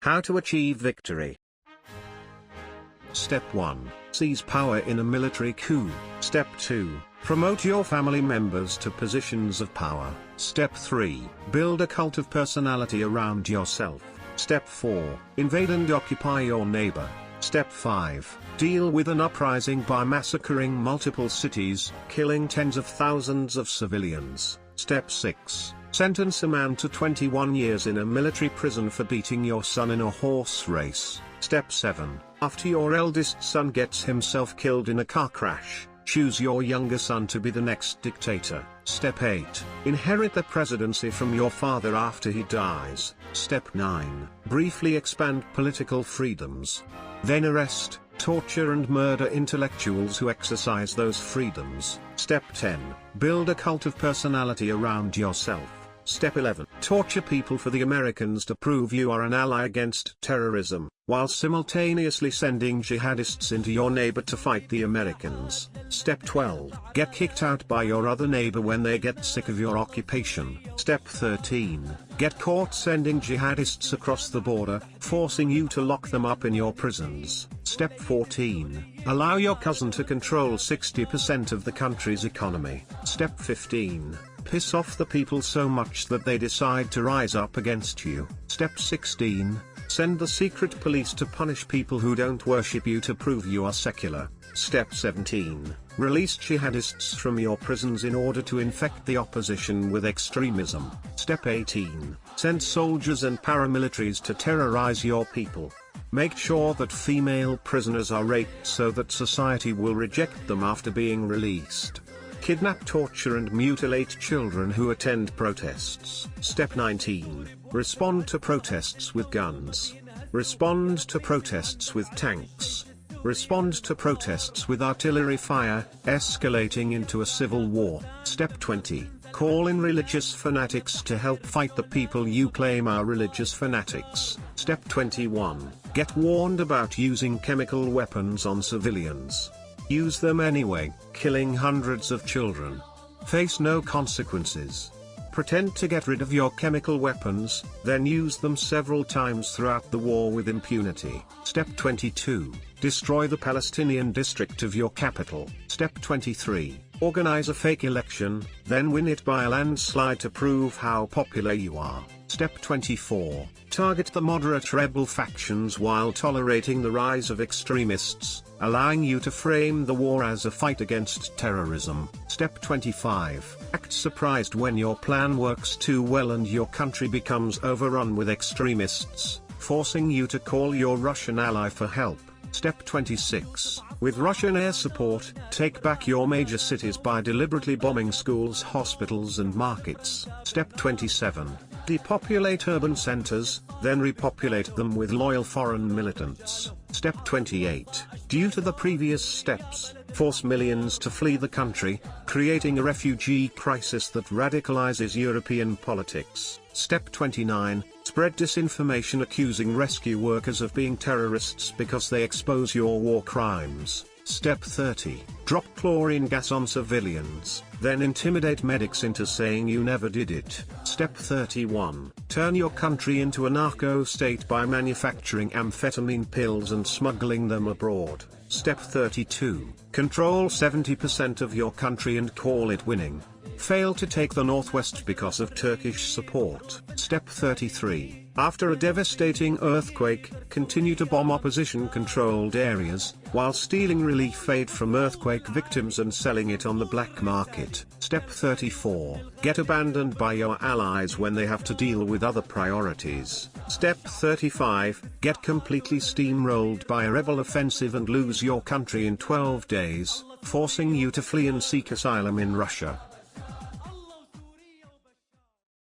How to achieve victory. Step 1. Seize power in a military coup. Step 2. Promote your family members to positions of power. Step 3. Build a cult of personality around yourself. Step 4. Invade and occupy your neighbor. Step 5. Deal with an uprising by massacring multiple cities, killing tens of thousands of civilians. Step 6. Sentence a man to 21 years in a military prison for beating your son in a horse race. Step 7. After your eldest son gets himself killed in a car crash, choose your younger son to be the next dictator. Step 8. Inherit the presidency from your father after he dies. Step 9. Briefly expand political freedoms. Then arrest, torture and murder intellectuals who exercise those freedoms. Step 10. Build a cult of personality around yourself. Step 11. Torture people for the Americans to prove you are an ally against terrorism, while simultaneously sending jihadists into your neighbor to fight the Americans. Step 12. Get kicked out by your other neighbor when they get sick of your occupation. Step 13. Get caught sending jihadists across the border, forcing you to lock them up in your prisons. Step 14. Allow your cousin to control 60% of the country's economy. Step 15. Piss off the people so much that they decide to rise up against you. Step 16. Send the secret police to punish people who don't worship you to prove you are secular. Step 17. Release jihadists from your prisons in order to infect the opposition with extremism. Step 18. Send soldiers and paramilitaries to terrorize your people. Make sure that female prisoners are raped so that society will reject them after being released. Kidnap, torture and mutilate children who attend protests. Step 19. Respond to protests with guns. Respond to protests with tanks. Respond to protests with artillery fire, escalating into a civil war. Step 20. Call in religious fanatics to help fight the people you claim are religious fanatics. Step 21. Get warned about using chemical weapons on civilians. Use them anyway, killing hundreds of children. Face no consequences. Pretend to get rid of your chemical weapons, then use them several times throughout the war with impunity. Step 22. Destroy the Palestinian district of your capital. Step 23. Organize a fake election, then win it by a landslide to prove how popular you are. Step 24. Target the moderate rebel factions while tolerating the rise of extremists, allowing you to frame the war as a fight against terrorism. Step 25. Act surprised when your plan works too well and your country becomes overrun with extremists, forcing you to call your Russian ally for help. Step 26. With Russian air support, take back your major cities by deliberately bombing schools, hospitals and markets. Step 27. Depopulate urban centers, then repopulate them with loyal foreign militants. Step 28. Due to the previous steps, force millions to flee the country, creating a refugee crisis that radicalizes European politics. Step 29. Spread disinformation accusing rescue workers of being terrorists because they expose your war crimes. Step 30. Drop chlorine gas on civilians, then intimidate medics into saying you never did it. Step 31. Turn your country into a narco state by manufacturing amphetamine pills and smuggling them abroad. Step 32. Control 70% of your country and call it winning. Fail to take the northwest because of Turkish support. Step 33. After a devastating earthquake, continue to bomb opposition-controlled areas, while stealing relief aid from earthquake victims and selling it on the black market. Step 34. Get abandoned by your allies when they have to deal with other priorities. Step 35. Get completely steamrolled by a rebel offensive and lose your country in 12 days, forcing you to flee and seek asylum in Russia.